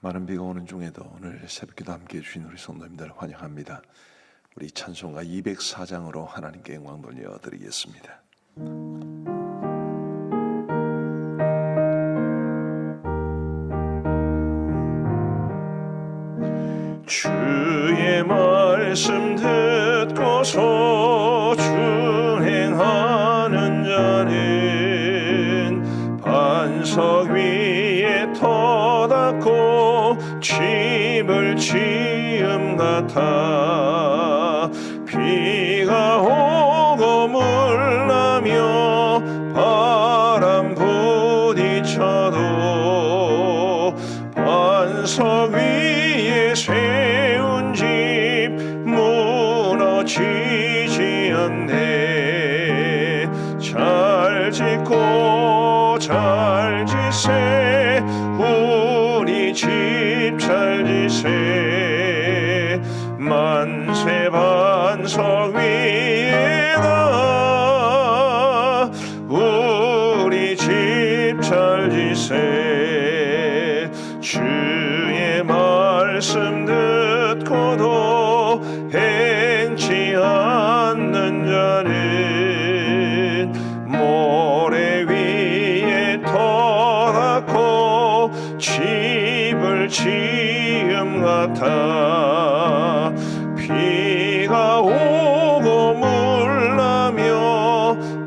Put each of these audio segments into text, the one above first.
많은 비가 오는 중에도 오늘 새벽기도 함께 해주신 우리 성도님들 환영합니다. 우리 찬송가 204장으로 하나님께 영광 돌려드리겠습니다. 주의 말씀 듣고서 준행하는 자는 반석 위에 터닫고 집을 지음 같아. 비가 오고 물나며 바람 부딪혀도 반석 위에 세운 집 무너지지 않네. 잘 짓고 잘 지세 우리 집 잘 지세. 만세 반석 위에다 우리 집 잘 지세. 주의 말씀 듣고도 행치 않는 자는 모래 위에 터닫고 집을 지음 같아. 비가 오고 물나며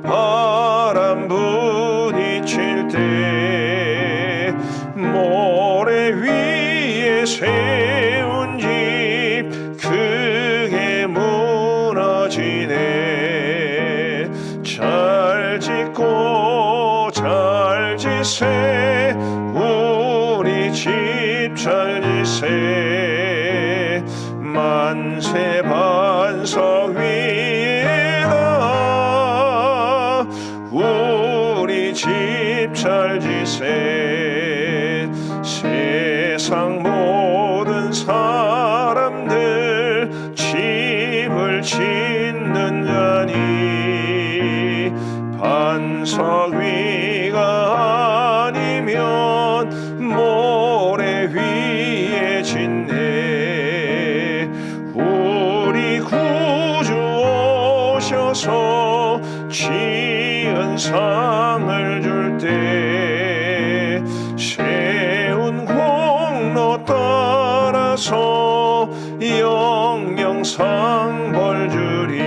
바람 부딪힐 때 모래 위에 세운 집 크게 무너지네. 잘 짓고 잘 지세 우리 집 잘 지세. 만세 반석 위에다 우리 집 잘 지세. 세상 모든 사람들 집을 짓는 자니 반석 위가 아니면 모래 위에 짓네. 우리 구주 오셔서 지은 상을 줄 때 세운 공로 따라서 영영상 벌 주리.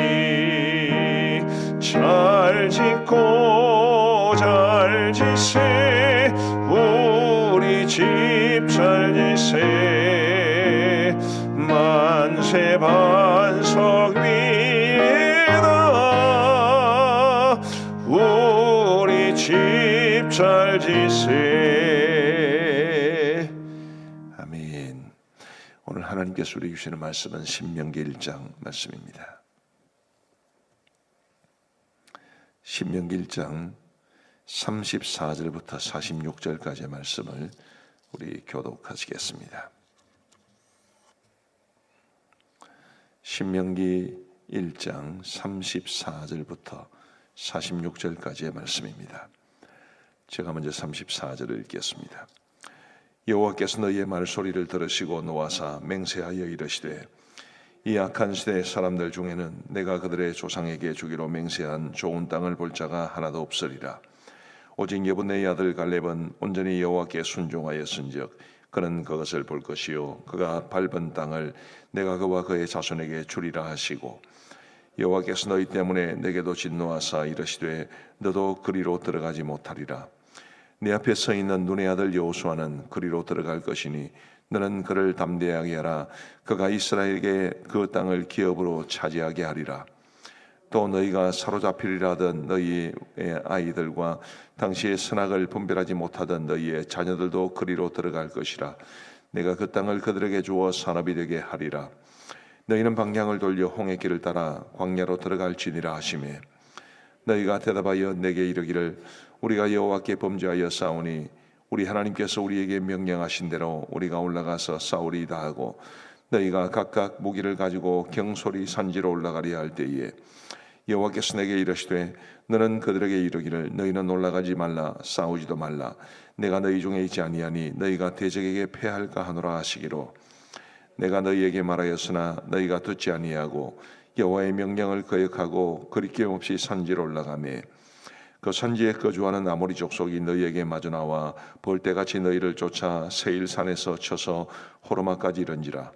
잘 짓고 잘 지세 우리 집 잘 지세. 만세 반석 위에다 우리 집 잘 지세. 아멘. 오늘 하나님께서 우리 주시는 말씀은 신명기 1장 말씀입니다. 신명기 1장 34절부터 46절까지의 말씀을 우리 교독하시겠습니다. 신명기 1장 34절부터 46절까지의 말씀입니다. 제가 먼저 34절을 읽겠습니다. 여호와께서 너희의 말소리를 들으시고 노하사 맹세하여 이르시되 이 악한 시대의 사람들 중에는 내가 그들의 조상에게 주기로 맹세한 좋은 땅을 볼 자가 하나도 없으리라. 오직 여분의 아들 갈렙은 온전히 여호와께 순종하였은즉 그는 그것을 볼 것이요 그가 밟은 땅을 내가 그와 그의 자손에게 주리라 하시고 여호와께서 너희 때문에 내게도 진노하사 이르시되 너도 그리로 들어가지 못하리라. 내 앞에 서 있는 눈의 아들 여호수아는 그리로 들어갈 것이니 너는 그를 담대하게 하라. 그가 이스라엘에게 그 땅을 기업으로 차지하게 하리라. 또 너희가 사로잡히리라 하던 너희의 아이들과 당시의 선악을 분별하지 못하던 너희의 자녀들도 그리로 들어갈 것이라. 내가 그 땅을 그들에게 주어 산업이 되게 하리라. 너희는 방향을 돌려 홍해 길을 따라 광야로 들어갈지니라 하시매 너희가 대답하여 내게 이르기를 우리가 여호와께 범죄하여 싸우니 우리 하나님께서 우리에게 명령하신 대로 우리가 올라가서 싸우리이다 하고 너희가 각각 무기를 가지고 경솔히 산지로 올라가려 할 때에 여호와께서 내게 이르시되 너는 그들에게 이르기를 너희는 올라가지 말라 싸우지도 말라 내가 너희 중에 있지 아니하니 너희가 대적에게 패할까 하노라 하시기로 내가 너희에게 말하였으나 너희가 듣지 아니하고 여호와의 명령을 거역하고 거리낌 없이 산지로 올라가매 그 산지에 거주하는 아모리 족속이 너희에게 마주 나와 벌떼같이 너희를 쫓아 세일산에서 쳐서 호르마까지 이른지라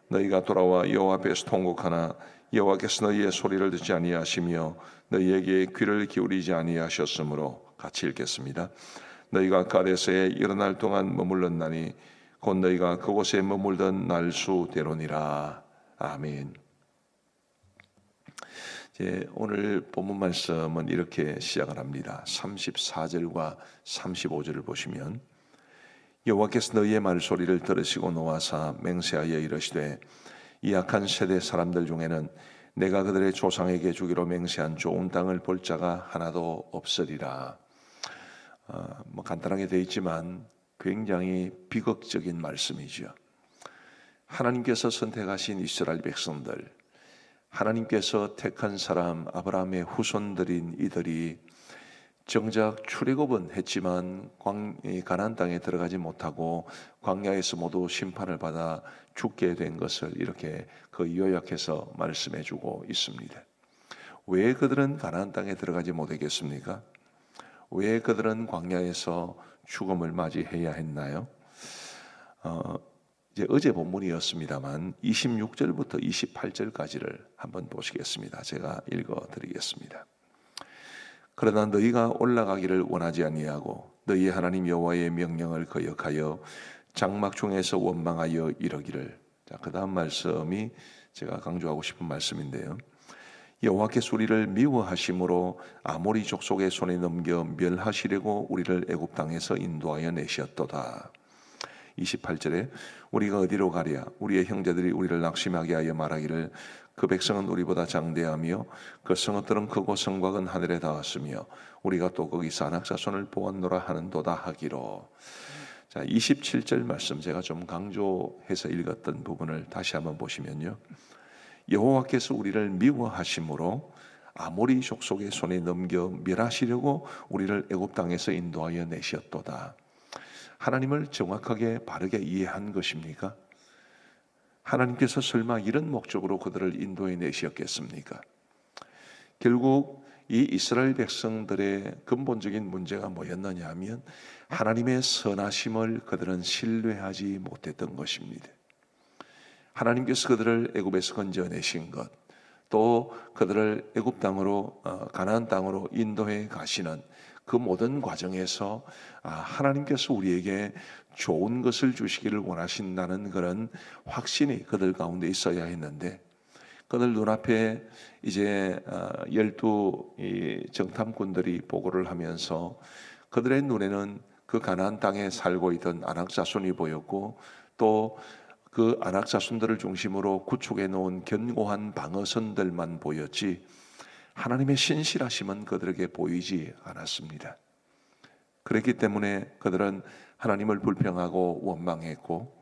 너희가 돌아와 여호와 앞에서 통곡하나 여호와께서 너희의 소리를 듣지 아니하시며 너희에게 귀를 기울이지 아니하셨으므로 같이 읽겠습니다. 너희가 가데스에 여러 날 동안 머물렀나니 곧 너희가 그곳에 머물던 날수대로니라. 아멘. 오늘 본문 말씀은 이렇게 시작을 합니다. 34절과 35절을 보시면 여호와께서 너희의 말소리를 들으시고 노하사 맹세하여 이르시되 이 악한 세대 사람들 중에는 내가 그들의 조상에게 주기로 맹세한 좋은 땅을 볼 자가 하나도 없으리라. 간단하게 되어 있지만 굉장히 비극적인 말씀이죠. 하나님께서 선택하신 이스라엘 백성들, 하나님께서 택한 사람 아브라함의 후손들인 이들이 정작 출애굽은 했지만 가나안 땅에 들어가지 못하고 광야에서 모두 심판을 받아 죽게 된 것을 이렇게 요약해서 말씀해주고 있습니다. 왜 그들은 가나안 땅에 들어가지 못하겠습니까? 왜 그들은 광야에서 죽음을 맞이해야 했나요? 이제 어제 본문이었습니다만 26절부터 28절까지를 한번 보시겠습니다. 제가 읽어드리겠습니다. 그러나 너희가 올라가기를 원하지 아니하고 너희의 하나님 여호와의 명령을 거역하여 장막 중에서 원망하여 이러기를. 그 다음 말씀이 제가 강조하고 싶은 말씀인데요. 여호와께서 우리를 미워하심으로 아모리 족속의 손에 넘겨 멸하시려고 우리를 애굽 땅에서 인도하여 내셨도다. 28절에 우리가 어디로 가랴 우리의 형제들이 우리를 낙심하게 하여 말하기를 그 백성은 우리보다 장대하며 그 성읍들은 크고 성곽은 하늘에 닿았으며 우리가 또 거기서 안악자손을 보았노라 하는도다 하기로. 자, 27절 말씀 제가 좀 강조해서 읽었던 부분을 다시 한번 보시면요. 여호와께서 우리를 미워하심으로 아모리 족속의 손에 넘겨 멸하시려고 우리를 애굽 땅에서 인도하여 내셨도다. 하나님을 정확하게 바르게 이해한 것입니까? 하나님께서 설마 이런 목적으로 그들을 인도해 내셨겠습니까? 결국 이 이스라엘 백성들의 근본적인 문제가 뭐였느냐 하면 하나님의 선하심을 그들은 신뢰하지 못했던 것입니다. 하나님께서 그들을 애굽에서 건져내신 것, 또 그들을 애굽 땅으로 가나안 땅으로 인도해 가시는 그 모든 과정에서 하나님께서 우리에게 좋은 것을 주시기를 원하신다는 그런 확신이 그들 가운데 있어야 했는데 그들 눈앞에 이제 12 정탐꾼들이 보고를 하면서 그들의 눈에는 그 가나안 땅에 살고 있던 아낙 자손이 보였고 또 그 아낙 자손들을 중심으로 구축해 놓은 견고한 방어선들만 보였지 하나님의 신실하심은 그들에게 보이지 않았습니다. 그렇기 때문에 그들은 하나님을 불평하고 원망했고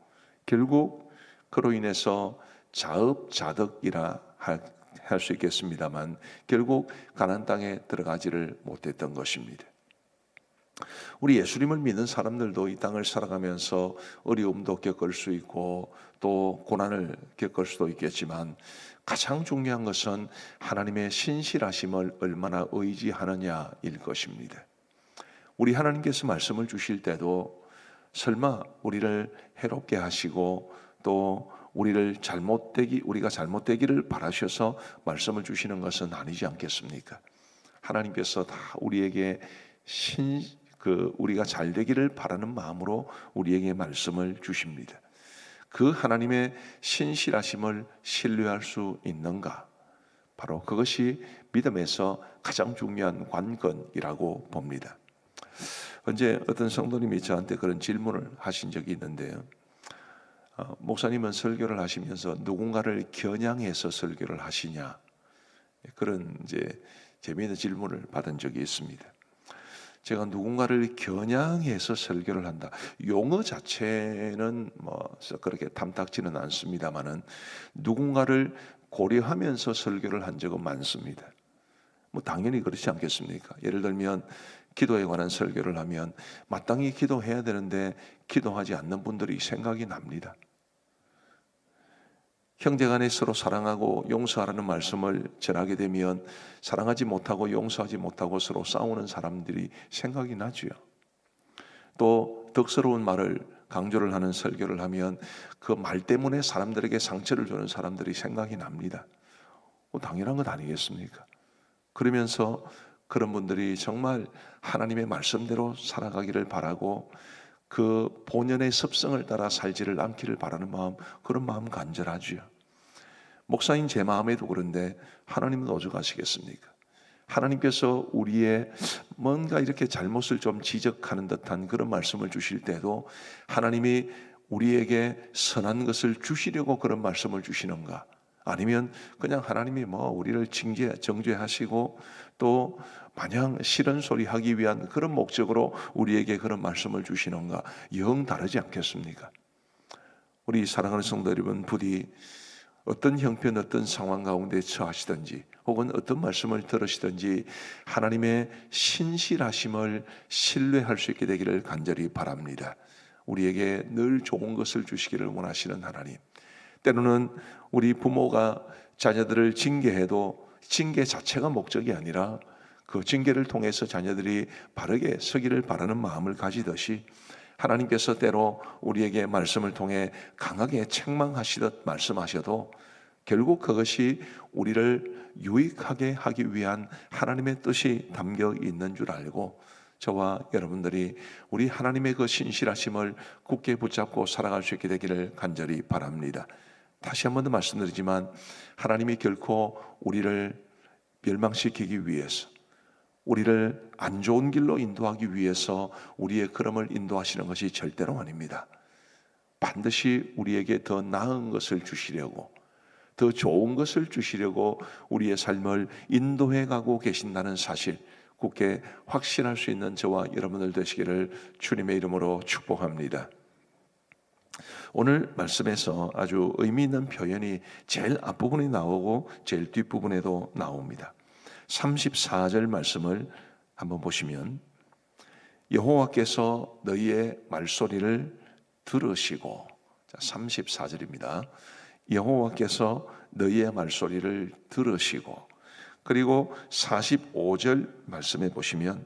결국 그로 인해서 자업자득이라 할 수 있겠습니다만 결국 가나안 땅에 들어가지를 못했던 것입니다. 우리 예수님을 믿는 사람들도 이 땅을 살아가면서 어려움도 겪을 수 있고 또 고난을 겪을 수도 있겠지만 가장 중요한 것은 하나님의 신실하심을 얼마나 의지하느냐일 것입니다. 우리 하나님께서 말씀을 주실 때도 설마 우리를 해롭게 하시고 또 우리가 잘못되기를 바라셔서 말씀을 주시는 것은 아니지 않겠습니까? 하나님께서 다 우리에게 우리가 잘 되기를 바라는 마음으로 우리에게 말씀을 주십니다. 그 하나님의 신실하심을 신뢰할 수 있는가? 바로 그것이 믿음에서 가장 중요한 관건이라고 봅니다. 언제 어떤 성도님이 저한테 그런 질문을 하신 적이 있는데요. 목사님은 설교를 하시면서 누군가를 겨냥해서 설교를 하시냐? 그런 이제 재미있는 질문을 받은 적이 있습니다. 제가 누군가를 겨냥해서 설교를 한다. 용어 자체는 그렇게 탐탁지는 않습니다만은 누군가를 고려하면서 설교를 한 적은 많습니다. 뭐 당연히 그렇지 않겠습니까? 예를 들면 기도에 관한 설교를 하면 마땅히 기도해야 되는데 기도하지 않는 분들이 생각이 납니다. 형제간에 서로 사랑하고 용서하라는 말씀을 전하게 되면 사랑하지 못하고 용서하지 못하고 서로 싸우는 사람들이 생각이 나지요. 또 덕스러운 말을 강조를 하는 설교를 하면 그 말 때문에 사람들에게 상처를 주는 사람들이 생각이 납니다. 당연한 것 아니겠습니까? 그러면서 그런 분들이 정말 하나님의 말씀대로 살아가기를 바라고 그 본연의 습성을 따라 살지를 않기를 바라는 마음, 그런 마음 간절하지요. 목사인 제 마음에도 그런데 하나님은 오죽하시겠습니까? 하나님께서 우리의 뭔가 이렇게 잘못을 좀 지적하는 듯한 그런 말씀을 주실 때도 하나님이 우리에게 선한 것을 주시려고 그런 말씀을 주시는가? 아니면 그냥 하나님이 우리를 정죄하시고 또 마냥 싫은 소리 하기 위한 그런 목적으로 우리에게 그런 말씀을 주시는가? 영 다르지 않겠습니까? 우리 사랑하는 성도 여러분, 부디 어떤 형편, 어떤 상황 가운데 처하시든지 혹은 어떤 말씀을 들으시든지 하나님의 신실하심을 신뢰할 수 있게 되기를 간절히 바랍니다. 우리에게 늘 좋은 것을 주시기를 원하시는 하나님. 때로는 우리 부모가 자녀들을 징계해도 징계 자체가 목적이 아니라 그 징계를 통해서 자녀들이 바르게 서기를 바라는 마음을 가지듯이 하나님께서 때로 우리에게 말씀을 통해 강하게 책망하시듯 말씀하셔도 결국 그것이 우리를 유익하게 하기 위한 하나님의 뜻이 담겨 있는 줄 알고 저와 여러분들이 우리 하나님의 그 신실하심을 굳게 붙잡고 살아갈 수 있게 되기를 간절히 바랍니다. 다시 한 번 더 말씀드리지만 하나님이 결코 우리를 멸망시키기 위해서 우리를 안 좋은 길로 인도하기 위해서 우리의 걸음을 인도하시는 것이 절대로 아닙니다. 반드시 우리에게 더 나은 것을 주시려고 더 좋은 것을 주시려고 우리의 삶을 인도해 가고 계신다는 사실 굳게 확신할 수 있는 저와 여러분들 되시기를 주님의 이름으로 축복합니다. 오늘 말씀에서 아주 의미 있는 표현이 제일 앞부분에 나오고 제일 뒷부분에도 나옵니다. 34절 말씀을 한번 보시면 여호와께서 너희의 말소리를 들으시고 34절입니다. 여호와께서 너희의 말소리를 들으시고 그리고 45절 말씀에 보시면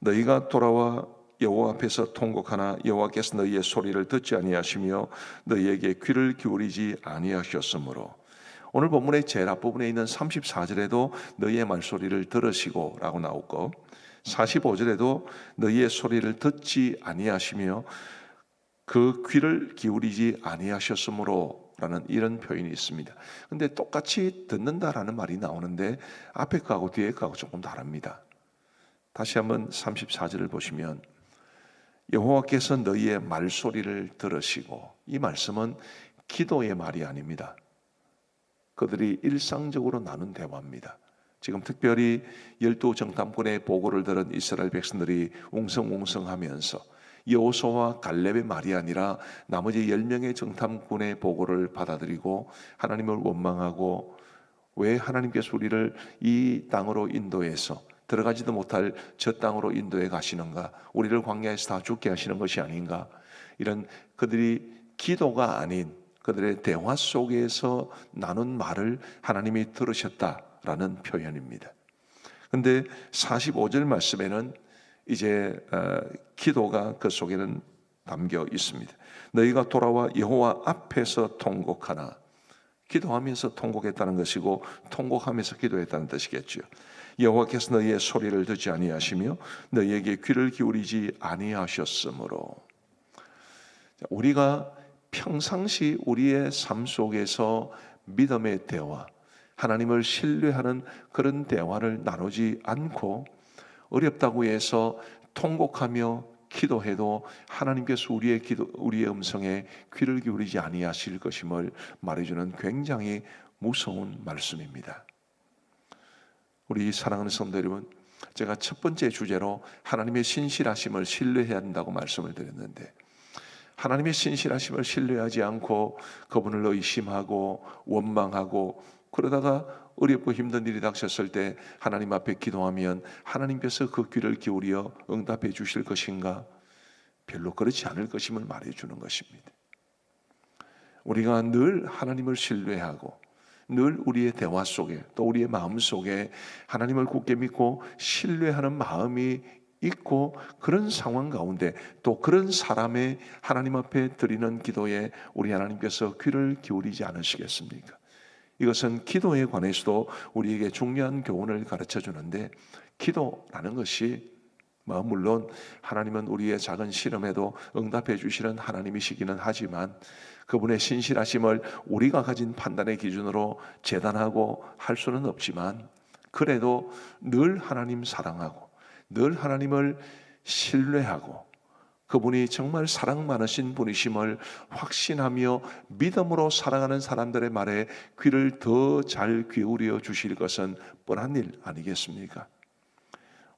너희가 돌아와 여호와 앞에서 통곡하나 여호와께서 너희의 소리를 듣지 아니하시며 너희에게 귀를 기울이지 아니하셨으므로 오늘 본문의 제일 앞부분에 있는 34절에도 너희의 말소리를 들으시고 라고 나오고 45절에도 너희의 소리를 듣지 아니하시며 그 귀를 기울이지 아니하셨으므로 라는 이런 표현이 있습니다. 근데 똑같이 듣는다라는 말이 나오는데 앞에 거하고 뒤에 거하고 조금 다릅니다. 다시 한번 34절을 보시면 여호와께서 너희의 말소리를 들으시고 이 말씀은 기도의 말이 아닙니다. 그들이 일상적으로 나눈 대화입니다. 지금 특별히 12정탐꾼의 보고를 들은 이스라엘 백성들이 웅성웅성하면서 여호수아와 갈렙의 말이 아니라 나머지 10명의 정탐꾼의 보고를 받아들이고 하나님을 원망하고 왜 하나님께서 우리를 이 땅으로 인도해서 들어가지도 못할 저 땅으로 인도해 가시는가? 우리를 광야에서 다 죽게 하시는 것이 아닌가? 이런 그들이 기도가 아닌 그들의 대화 속에서 나눈 말을 하나님이 들으셨다라는 표현입니다. 그런데 45절 말씀에는 이제 기도가 그 속에는 담겨 있습니다. 너희가 돌아와 여호와 앞에서 통곡하나 기도하면서 통곡했다는 것이고 통곡하면서 기도했다는 뜻이겠죠. 여호와께서 너희의 소리를 듣지 아니하시며 너희에게 귀를 기울이지 아니하셨으므로 우리가 평상시 우리의 삶 속에서 믿음의 대화, 하나님을 신뢰하는 그런 대화를 나누지 않고 어렵다고 해서 통곡하며 기도해도 하나님께서 우리의 음성에 귀를 기울이지 아니하실 것임을 말해주는 굉장히 무서운 말씀입니다. 우리 사랑하는 성도 여러분, 제가 첫 번째 주제로 하나님의 신실하심을 신뢰해야 한다고 말씀을 드렸는데 하나님의 신실하심을 신뢰하지 않고 그분을 의심하고 원망하고 그러다가 어렵고 힘든 일이 닥쳤을 때 하나님 앞에 기도하면 하나님께서 그 귀를 기울여 응답해 주실 것인가? 별로 그렇지 않을 것임을 말해주는 것입니다. 우리가 늘 하나님을 신뢰하고 늘 우리의 대화 속에 또 우리의 마음 속에 하나님을 굳게 믿고 신뢰하는 마음이 있고 그런 상황 가운데 또 그런 사람의 하나님 앞에 드리는 기도에 우리 하나님께서 귀를 기울이지 않으시겠습니까? 이것은 기도에 관해서도 우리에게 중요한 교훈을 가르쳐 주는데, 기도라는 것이 물론 하나님은 우리의 작은 시름에도 응답해 주시는 하나님이시기는 하지만 그분의 신실하심을 우리가 가진 판단의 기준으로 재단하고 할 수는 없지만, 그래도 늘 하나님 사랑하고 늘 하나님을 신뢰하고 그분이 정말 사랑 많으신 분이심을 확신하며 믿음으로 살아가는 사람들의 말에 귀를 더 잘 기울여 주실 것은 뻔한 일 아니겠습니까?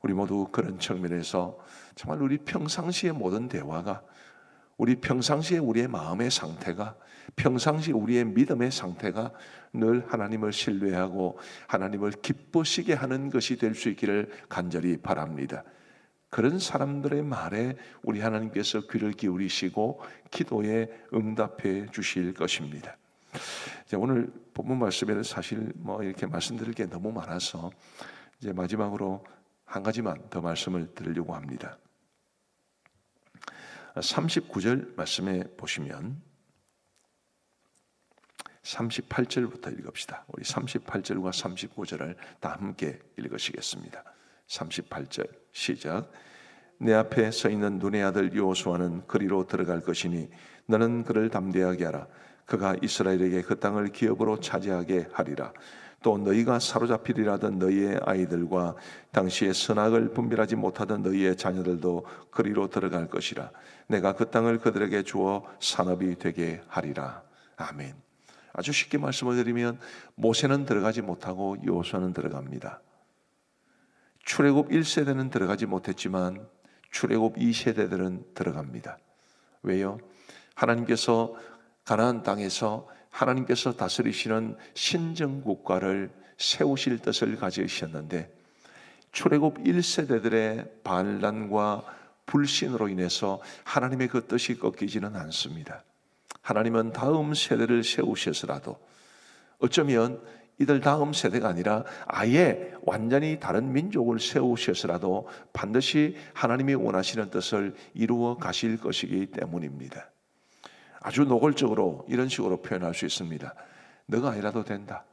우리 모두 그런 측면에서 정말 우리 평상시의 모든 대화가, 우리 평상시에 우리의 마음의 상태가, 평상시 우리의 믿음의 상태가 늘 하나님을 신뢰하고 하나님을 기쁘시게 하는 것이 될 수 있기를 간절히 바랍니다. 그런 사람들의 말에 우리 하나님께서 귀를 기울이시고 기도에 응답해 주실 것입니다. 이제 오늘 본문 말씀에는 사실 이렇게 말씀드릴 게 너무 많아서 이제 마지막으로 한 가지만 더 말씀을 드리려고 합니다. 39절 말씀에 보시면 38절부터 읽읍시다. 우리 38절과 39절을 다 함께 읽으시겠습니다. 38절 시작. 내 앞에 서 있는 눈의 아들 여호수아는 그리로 들어갈 것이니 너는 그를 담대하게 하라. 그가 이스라엘에게 그 땅을 기업으로 차지하게 하리라. 또 너희가 사로잡히리라던 너희의 아이들과 당시의 선악을 분별하지 못하던 너희의 자녀들도 그리로 들어갈 것이라. 내가 그 땅을 그들에게 주어 산업이 되게 하리라. 아멘. 아주 쉽게 말씀을 드리면 모세는 들어가지 못하고 여호수아는 들어갑니다. 출애굽 1세대는 들어가지 못했지만 출애굽 2세대들은 들어갑니다. 왜요? 하나님께서 가나안 땅에서 하나님께서 다스리시는 신정국가를 세우실 뜻을 가지셨는데 출애굽 1세대들의 반란과 불신으로 인해서 하나님의 그 뜻이 꺾이지는 않습니다. 하나님은 다음 세대를 세우셔서라도 어쩌면 이들 다음 세대가 아니라 아예 완전히 다른 민족을 세우셔서라도 반드시 하나님이 원하시는 뜻을 이루어 가실 것이기 때문입니다. 아주 노골적으로 이런 식으로 표현할 수 있습니다. 너가 아니라도 된다.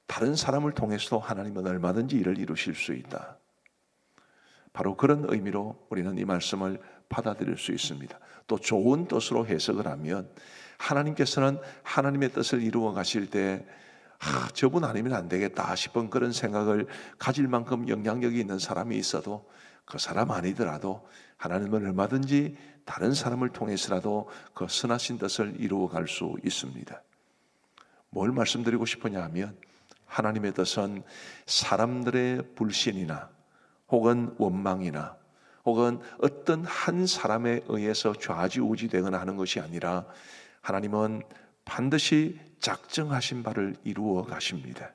다른 사람을 통해서도 하나님은 얼마든지 일을 이루실 수 있다. 바로 그런 의미로 우리는 이 말씀을 받아들일 수 있습니다. 또 좋은 뜻으로 해석을 하면 하나님께서는 하나님의 뜻을 이루어 가실 때 저분 아니면 안 되겠다 싶은 그런 생각을 가질 만큼 영향력이 있는 사람이 있어도 그 사람 아니더라도 하나님은 얼마든지 다른 사람을 통해서라도 그 선하신 뜻을 이루어 갈 수 있습니다. 뭘 말씀드리고 싶으냐 하면 하나님의 뜻은 사람들의 불신이나 혹은 원망이나 혹은 어떤 한 사람에 의해서 좌지우지되거나 하는 것이 아니라 하나님은 반드시 작정하신 바를 이루어 가십니다.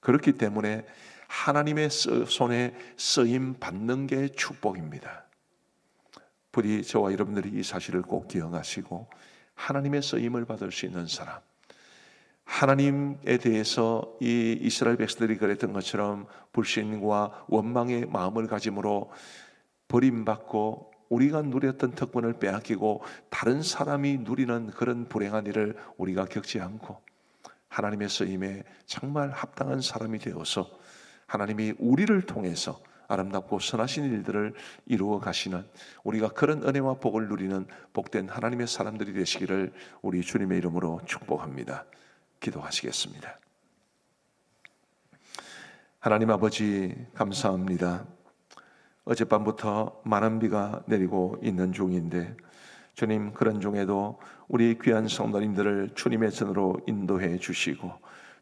그렇기 때문에 하나님의 손에 쓰임 받는 게 축복입니다. 부디 저와 여러분들이 이 사실을 꼭 기억하시고 하나님의 쓰임을 받을 수 있는 사람, 하나님에 대해서 이 이스라엘 백성들이 그랬던 것처럼 불신과 원망의 마음을 가짐으로 버림받고 우리가 누렸던 특권을 빼앗기고 다른 사람이 누리는 그런 불행한 일을 우리가 겪지 않고 하나님의 쓰임에 정말 합당한 사람이 되어서 하나님이 우리를 통해서 아름답고 선하신 일들을 이루어 가시는 우리가 그런 은혜와 복을 누리는 복된 하나님의 사람들이 되시기를 우리 주님의 이름으로 축복합니다. 기도하시겠습니다. 하나님 아버지 감사합니다. 어젯밤부터 많은 비가 내리고 있는 중인데 주님, 그런 중에도 우리 귀한 성도님들을 주님의 전으로 인도해 주시고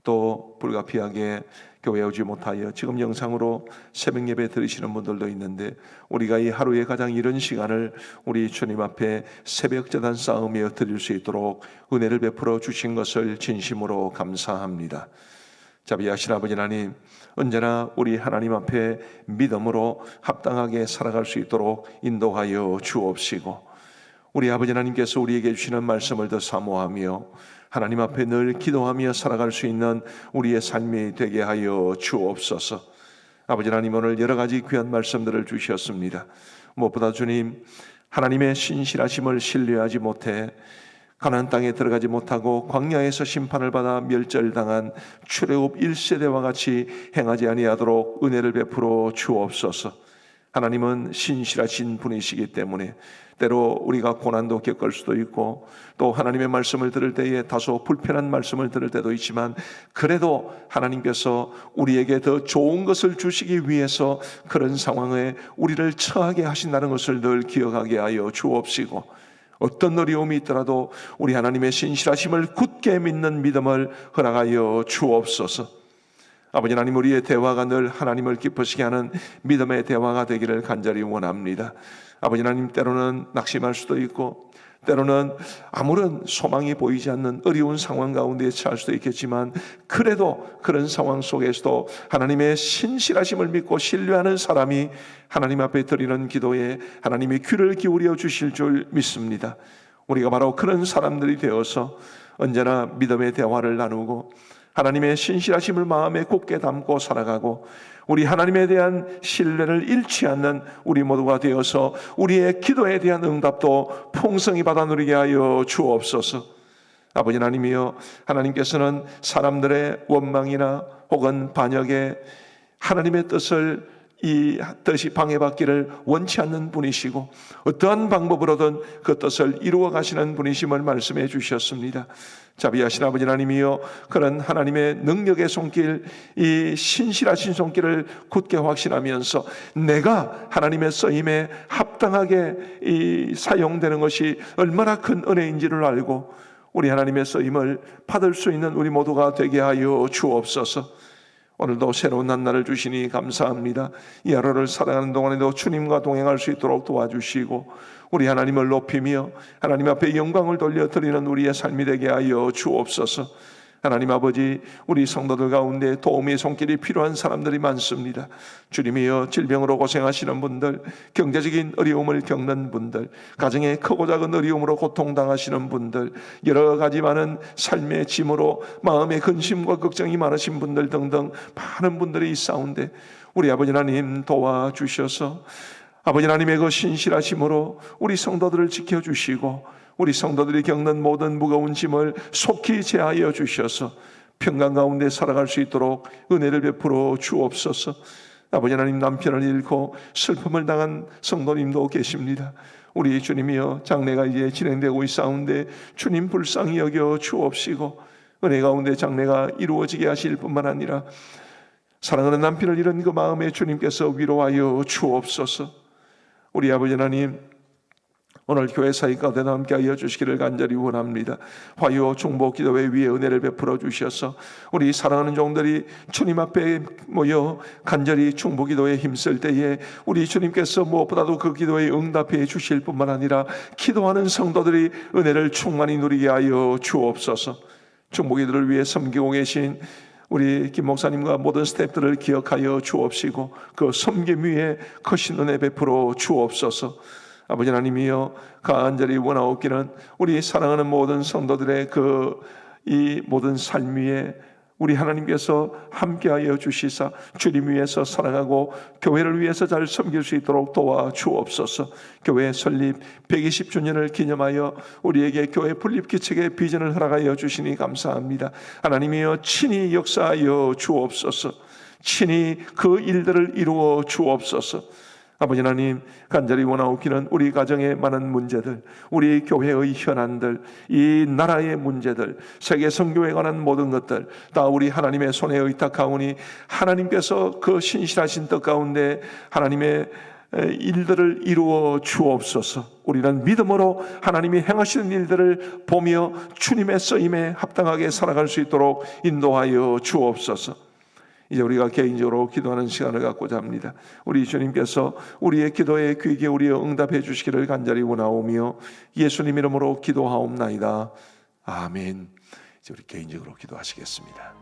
또 불가피하게 교회에 오지 못하여 지금 영상으로 새벽 예배 들으시는 분들도 있는데, 우리가 이 하루의 가장 이른 시간을 우리 주님 앞에 새벽 제단 쌓으며 드릴 수 있도록 은혜를 베풀어 주신 것을 진심으로 감사합니다. 자비하신 아버지 하나님, 언제나 우리 하나님 앞에 믿음으로 합당하게 살아갈 수 있도록 인도하여 주옵시고, 우리 아버지 하나님께서 우리에게 주시는 말씀을 더 사모하며 하나님 앞에 늘 기도하며 살아갈 수 있는 우리의 삶이 되게 하여 주옵소서. 아버지 하나님, 오늘 여러 가지 귀한 말씀들을 주셨습니다. 무엇보다 주님, 하나님의 신실하심을 신뢰하지 못해 가나안 땅에 들어가지 못하고 광야에서 심판을 받아 멸절당한 출애굽 1세대와 같이 행하지 아니하도록 은혜를 베풀어 주옵소서. 하나님은 신실하신 분이시기 때문에 때로 우리가 고난도 겪을 수도 있고, 또 하나님의 말씀을 들을 때에 다소 불편한 말씀을 들을 때도 있지만, 그래도 하나님께서 우리에게 더 좋은 것을 주시기 위해서 그런 상황에 우리를 처하게 하신다는 것을 늘 기억하게 하여 주옵시고, 어떤 어려움이 있더라도 우리 하나님의 신실하심을 굳게 믿는 믿음을 허락하여 주옵소서. 아버지 하나님, 우리의 대화가 늘 하나님을 기쁘시게 하는 믿음의 대화가 되기를 간절히 원합니다. 아버지 하나님, 때로는 낙심할 수도 있고, 때로는 아무런 소망이 보이지 않는 어려운 상황 가운데 처할 수도 있겠지만, 그래도 그런 상황 속에서도 하나님의 신실하심을 믿고 신뢰하는 사람이 하나님 앞에 드리는 기도에 하나님이 귀를 기울여 주실 줄 믿습니다. 우리가 바로 그런 사람들이 되어서 언제나 믿음의 대화를 나누고 하나님의 신실하심을 마음에 굳게 담고 살아가고, 우리 하나님에 대한 신뢰를 잃지 않는 우리 모두가 되어서 우리의 기도에 대한 응답도 풍성히 받아 누리게 하여 주옵소서. 아버지 하나님이여, 하나님께서는 사람들의 원망이나 혹은 반역에 하나님의 뜻을 이 뜻이 방해받기를 원치 않는 분이시고, 어떠한 방법으로든 그 뜻을 이루어 가시는 분이심을 말씀해 주셨습니다. 자비하신 아버지 하나님이여, 그런 하나님의 능력의 손길, 이 신실하신 손길을 굳게 확신하면서 내가 하나님의 쓰임에 합당하게 이 사용되는 것이 얼마나 큰 은혜인지를 알고 우리 하나님의 쓰임을 받을 수 있는 우리 모두가 되게 하여 주옵소서. 오늘도 새로운 한날을 주시니 감사합니다. 이 하루를 살아가는 동안에도 주님과 동행할 수 있도록 도와주시고, 우리 하나님을 높이며 하나님 앞에 영광을 돌려드리는 우리의 삶이 되게 하여 주옵소서. 하나님 아버지, 우리 성도들 가운데 도움의 손길이 필요한 사람들이 많습니다. 주님이여, 질병으로 고생하시는 분들, 경제적인 어려움을 겪는 분들, 가정의 크고 작은 어려움으로 고통당하시는 분들, 여러 가지 많은 삶의 짐으로 마음의 근심과 걱정이 많으신 분들 등등 많은 분들이 있사온데, 우리 아버지 하나님 도와주셔서 아버지 하나님의 그 신실하심으로 우리 성도들을 지켜주시고, 우리 성도들이 겪는 모든 무거운 짐을 속히 제하여 주셔서 평강 가운데 살아갈 수 있도록 은혜를 베풀어 주옵소서. 아버지 하나님, 남편을 잃고 슬픔을 당한 성도님도 계십니다. 우리 주님이여, 장례가 이제 진행되고 있사온데 주님 불쌍히 여겨 주옵시고, 은혜 가운데 장례가 이루어지게 하실 뿐만 아니라 사랑하는 남편을 잃은 그 마음에 주님께서 위로하여 주옵소서. 우리 아버지 하나님, 오늘 교회 사역 가운데 함께하여 주시기를 간절히 원합니다. 화요 중보 기도회 위에 은혜를 베풀어 주셔서 우리 사랑하는 종들이 주님 앞에 모여 간절히 중보 기도에 힘쓸 때에 우리 주님께서 무엇보다도 그 기도에 응답해 주실 뿐만 아니라 기도하는 성도들이 은혜를 충만히 누리게 하여 주옵소서. 중보 기도를 위해 섬기고 계신 우리 김 목사님과 모든 스태프들을 기억하여 주옵시고, 그 섬김 위에 크신 은혜 베풀어 주옵소서. 아버지 하나님이여, 간절히 원하옵기는 우리 사랑하는 모든 성도들의 이 모든 삶 위에 우리 하나님께서 함께하여 주시사 주님 위해서 살아가고 교회를 위해서 잘 섬길 수 있도록 도와주옵소서. 교회 설립 120주년을 기념하여 우리에게 교회 분립기책의 비전을 허락하여 주시니 감사합니다. 하나님이여, 친히 역사하여 주옵소서. 친히 그 일들을 이루어 주옵소서. 아버지 하나님, 간절히 원하옵기는 우리 가정의 많은 문제들, 우리 교회의 현안들, 이 나라의 문제들, 세계 선교에 관한 모든 것들 다 우리 하나님의 손에 의탁하오니 하나님께서 그 신실하신 뜻 가운데 하나님의 일들을 이루어 주옵소서. 우리는 믿음으로 하나님이 행하시는 일들을 보며 주님의 쓰임에 합당하게 살아갈 수 있도록 인도하여 주옵소서. 이제 우리가 개인적으로 기도하는 시간을 갖고자 합니다. 우리 주님께서 우리의 기도에 귀 기울여 응답해 주시기를 간절히 원하오며 예수님 이름으로 기도하옵나이다. 아멘. 이제 우리 개인적으로 기도하시겠습니다.